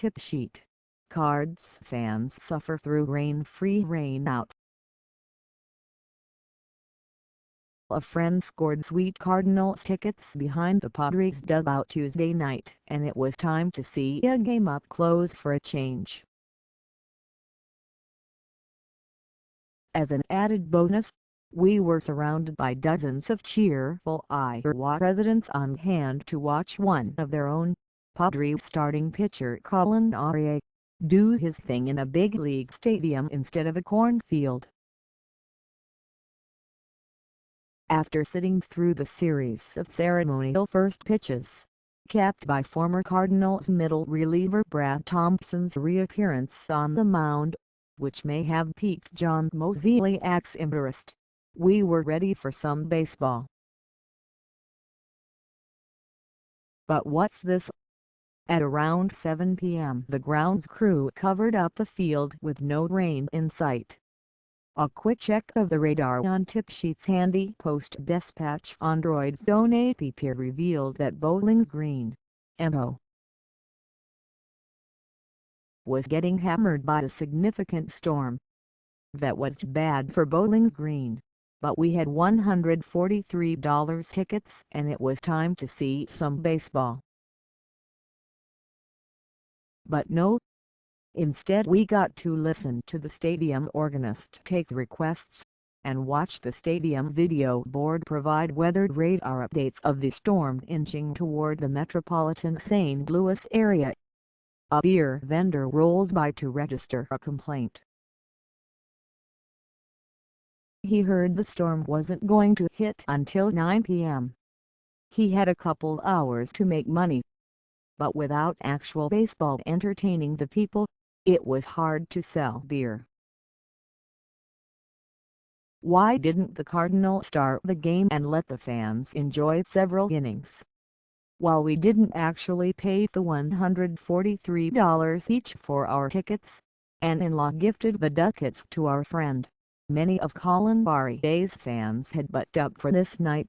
Tipsheet. Cards fans suffer through rain-free rainout. A friend scored sweet Cardinals tickets behind the Padres dugout Tuesday night, and it was time to see a game up close for a change. As an added bonus, we were surrounded by dozens of cheerful Iowa residents on hand to watch one of their own, Padres starting pitcher Colin Rea, do his thing in a big league stadium instead of a cornfield. After sitting through the series of ceremonial first pitches, capped by former Cardinals middle reliever Brad Thompson's reappearance on the mound, which may have piqued John Mozeliak's interest, we were ready for some baseball. But what's this? At around 7 p.m. the grounds crew covered up the field with no rain in sight. A quick check of the radar on Tipsheet's handy post-dispatch Android phone app revealed that Bowling Green, MO, was getting hammered by a significant storm. That was bad for Bowling Green, but we had $143 tickets and it was time to see some baseball. But no. Instead we got to listen to the stadium organist take requests, and watch the stadium video board provide weather radar updates of the storm inching toward the metropolitan St. Louis area. A beer vendor rolled by to register a complaint. He heard the storm wasn't going to hit until 9 p.m. He had a couple hours to make money. But without actual baseball entertaining the people, it was hard to sell beer. Why didn't the Cardinals start the game and let the fans enjoy several innings? While we didn't actually pay the $143 each for our tickets, and in-law gifted the ducats to our friend, many of Colin Rea's fans had bucked up for this night.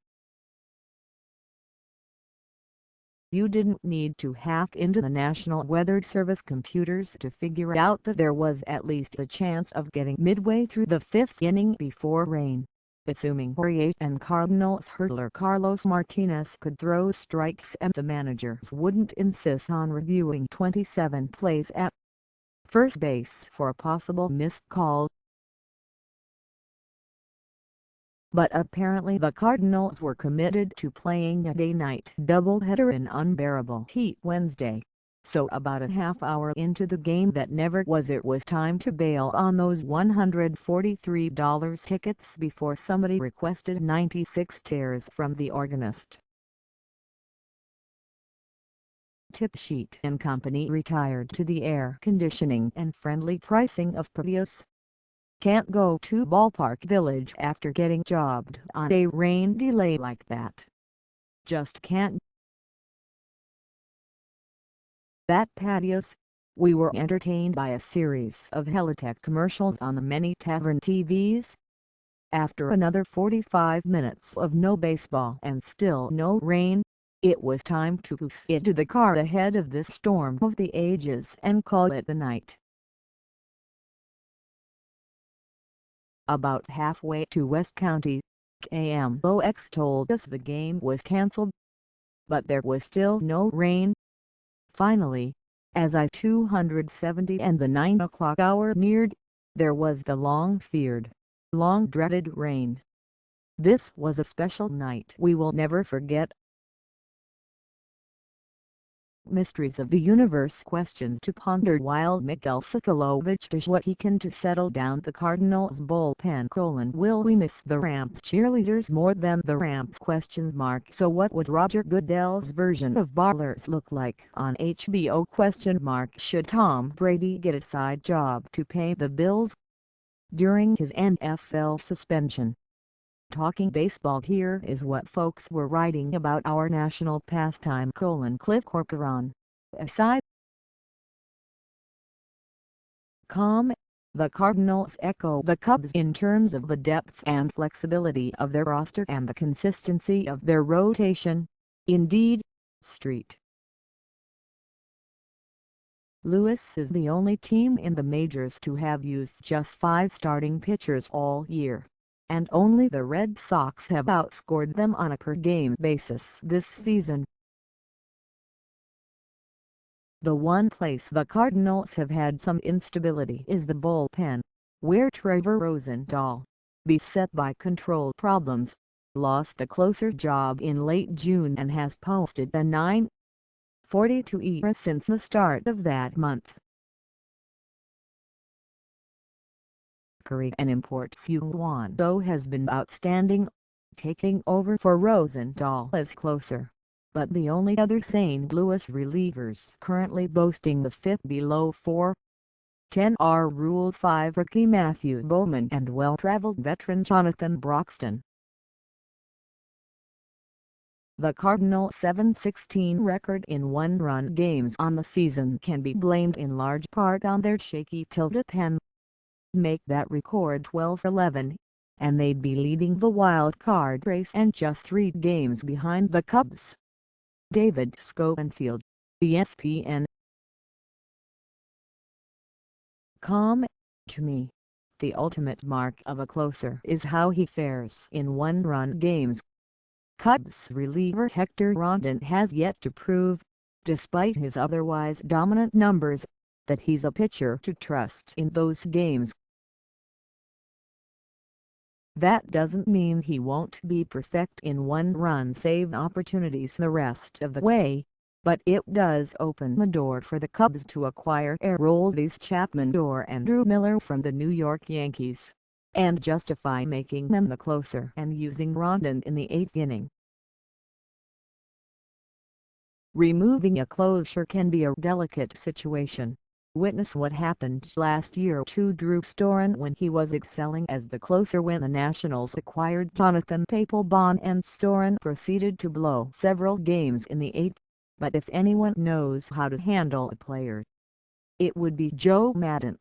You didn't need to hack into the National Weather Service computers to figure out that there was at least a chance of getting midway through the fifth inning before rain, assuming Rea and Cardinals hurdler Carlos Martinez could throw strikes and the managers wouldn't insist on reviewing 27 plays at first base for a possible missed call. But apparently the Cardinals were committed to playing a day-night doubleheader in unbearable heat Wednesday, so about a half hour into the game that never was it was time to bail on those $143 tickets before somebody requested 96 tears from the organist. Tipsheet and Company retired to the air conditioning and friendly pricing of Paddy O. Can't go to Ballpark Village after getting jobbed on a rain delay like that. Just can't. That Paddy O. We were entertained by a series of Helitech commercials on the many tavern TVs. After another 45 minutes of no baseball and still no rain, it was time to hoof into the car ahead of this storm of the ages and call it a night. About halfway to West County, KMOX told us the game was cancelled. But there was still no rain. Finally, as I-270 and the 9 o'clock hour neared, there was the long-feared, long-dreaded rain. This was a special night we will never forget. Mysteries of the universe questions to ponder while Miguel Socolovich does what he can to settle down the Cardinals bullpen. Will we miss the Rams cheerleaders more than the Rams? So what would Roger Goodell's version of Ballers look like on HBO? Should Tom Brady get a side job to pay the bills during his NFL suspension? Talking baseball, here is what folks were writing about Our National Pastime: Cliff Corcoran, aside. The Cardinals echo the Cubs in terms of the depth and flexibility of their roster and the consistency of their rotation. Indeed, Street. Lewis is the only team in the majors to have used just 5 starting pitchers all year, and only the Red Sox have outscored them on a per-game basis this season. The one place the Cardinals have had some instability is the bullpen, where Trevor Rosenthal, beset by control problems, lost the closer job in late June and has posted a .942 ERA since the start of that month. Korean import Seung Hwan Oh has been outstanding, taking over for Rosenthal as closer, but the only other St. Louis relievers currently boasting the 5th below .410 are Rule 5 rookie Matthew Bowman and well-traveled veteran Jonathan Broxton. The Cardinals' 7-16 record in one-run games on the season can be blamed in large part on their shaky pen. Make that record 12-11, and they'd be leading the wild card race and just 3 games behind the Cubs. David Schoenfield, ESPN. To me, the ultimate mark of a closer is how he fares in one-run games. Cubs reliever Hector Rondon has yet to prove, despite his otherwise dominant numbers, that he's a pitcher to trust in those games. That doesn't mean he won't be perfect in one-run save opportunities the rest of the way, but it does open the door for the Cubs to acquire Aroldis Chapman or Andrew Miller from the New York Yankees, and justify making them the closer and using Rondon in the 8th inning. Removing a closer can be a delicate situation. Witness what happened last year to Drew Storen when he was excelling as the closer when the Nationals acquired Jonathan Papelbon and Storen proceeded to blow several games in the 8th. But if anyone knows how to handle a player, it would be Joe Maddon.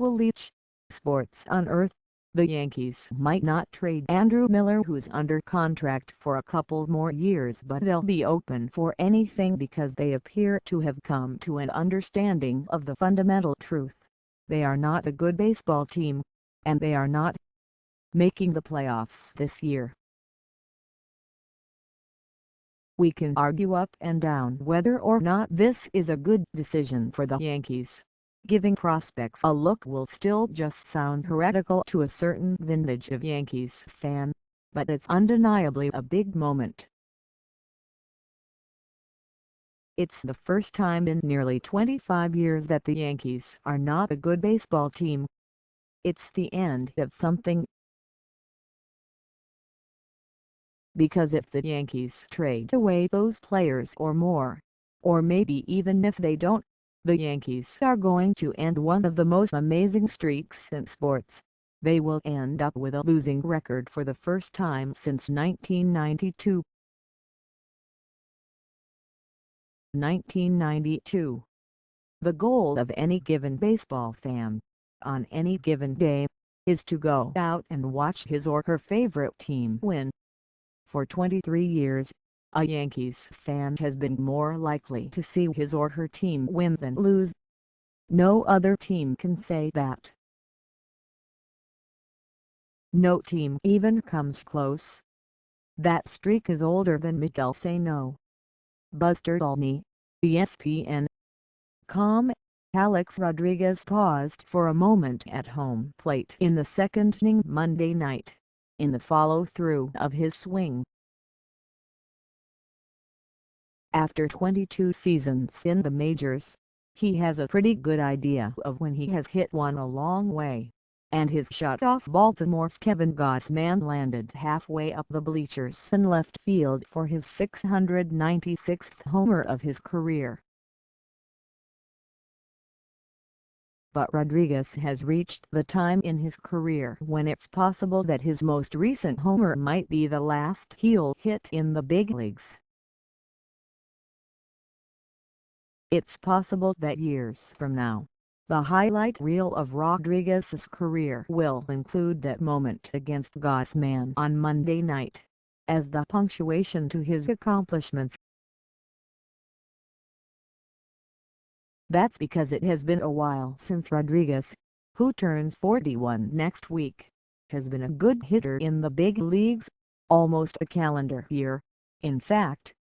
Leach, Sports on Earth. The Yankees might not trade Andrew Miller, who's under contract for a couple more years, but they'll be open for anything because they appear to have come to an understanding of the fundamental truth: they are not a good baseball team, and they are not making the playoffs this year. We can argue up and down whether or not this is a good decision for the Yankees. Giving prospects a look will still just sound heretical to a certain vintage of Yankees fan, but it's undeniably a big moment. It's the first time in nearly 25 years that the Yankees are not a good baseball team. It's the end of something. Because if the Yankees trade away those players or more, or maybe even if they don't, the Yankees are going to end one of the most amazing streaks in sports. They will end up with a losing record for the first time since 1992. 1992. The goal of any given baseball fan, on any given day, is to go out and watch his or her favorite team win. For 23 years, a Yankees fan has been more likely to see his or her team win than lose. No other team can say that. No team even comes close. That streak is older than Miguel Socolovich. Buster Olney, ESPN. Alex Rodriguez paused for a moment at home plate in the 2nd inning Monday night, in the follow-through of his swing. After 22 seasons in the majors, he has a pretty good idea of when he has hit one a long way, and his shot off Baltimore's Kevin Gausman landed halfway up the bleachers in left field for his 696th homer of his career. But Rodriguez has reached the time in his career when it's possible that his most recent homer might be the last he'll hit in the big leagues. It's possible that years from now, the highlight reel of Rodriguez's career will include that moment against Gausman on Monday night, as the punctuation to his accomplishments. That's because it has been a while since Rodriguez, who turns 41 next week, has been a good hitter in the big leagues, almost a calendar year, in fact.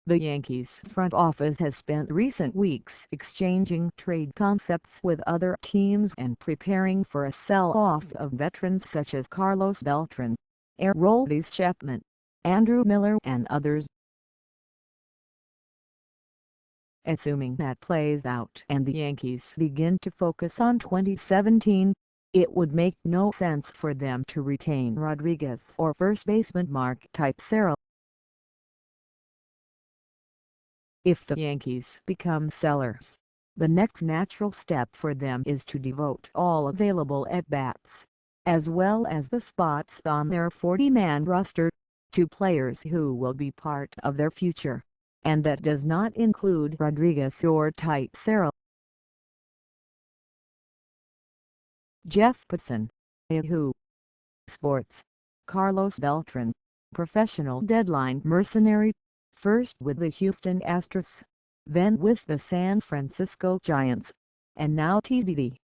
The Yankees front office has spent recent weeks exchanging trade concepts with other teams and preparing for a sell-off of veterans such as Carlos Beltran, Aroldis Chapman, Andrew Miller and others. Assuming that plays out and the Yankees begin to focus on 2017, it would make no sense for them to retain Rodriguez or first baseman Mark Teixeira. If the Yankees become sellers, the next natural step for them is to devote all available at-bats, as well as the spots on their 40-man roster, to players who will be part of their future, and that does not include Rodriguez or Teixeira. Jeff Passan, Yahoo Sports. Carlos Beltran, professional deadline mercenary, first with the Houston Astros, then with the San Francisco Giants, and now TBD.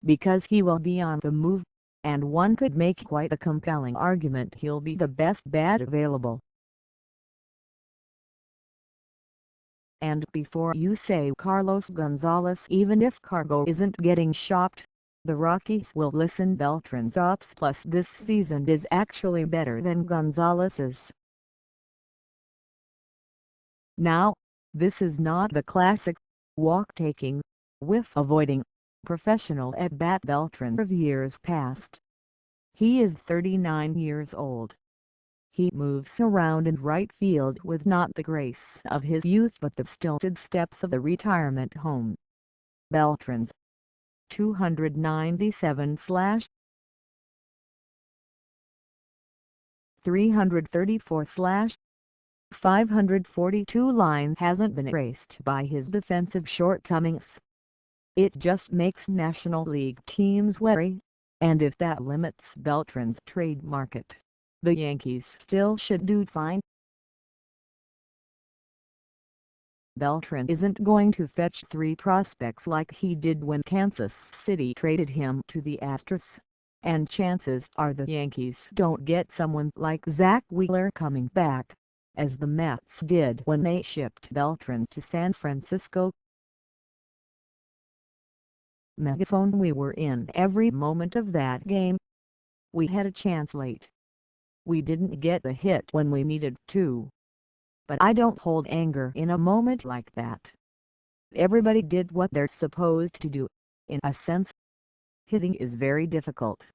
Because he will be on the move, and one could make quite a compelling argument he'll be the best bat available. And before you say Carlos Gonzalez, even if Cargo isn't getting shopped, the Rockies will listen. Beltran's ops plus this season is actually better than Gonzalez's. Now, this is not the classic walk-taking, whiff-avoiding, professional at-bat Beltran of years past. He is 39 years old. He moves around in right field with not the grace of his youth but the stilted steps of the retirement home. Beltran's 297/334/542 line hasn't been erased by his defensive shortcomings. It just makes National League teams wary, and if that limits Beltran's trade market, the Yankees still should do fine. Beltran isn't going to fetch 3 prospects like he did when Kansas City traded him to the Astros, and chances are the Yankees don't get someone like Zach Wheeler coming back, as the Mets did when they shipped Beltran to San Francisco. Megaphone: we were in every moment of that game. We had a chance late. We didn't get the hit when we needed to. But I don't hold anger in a moment like that. Everybody did what they're supposed to do, in a sense. Hitting is very difficult,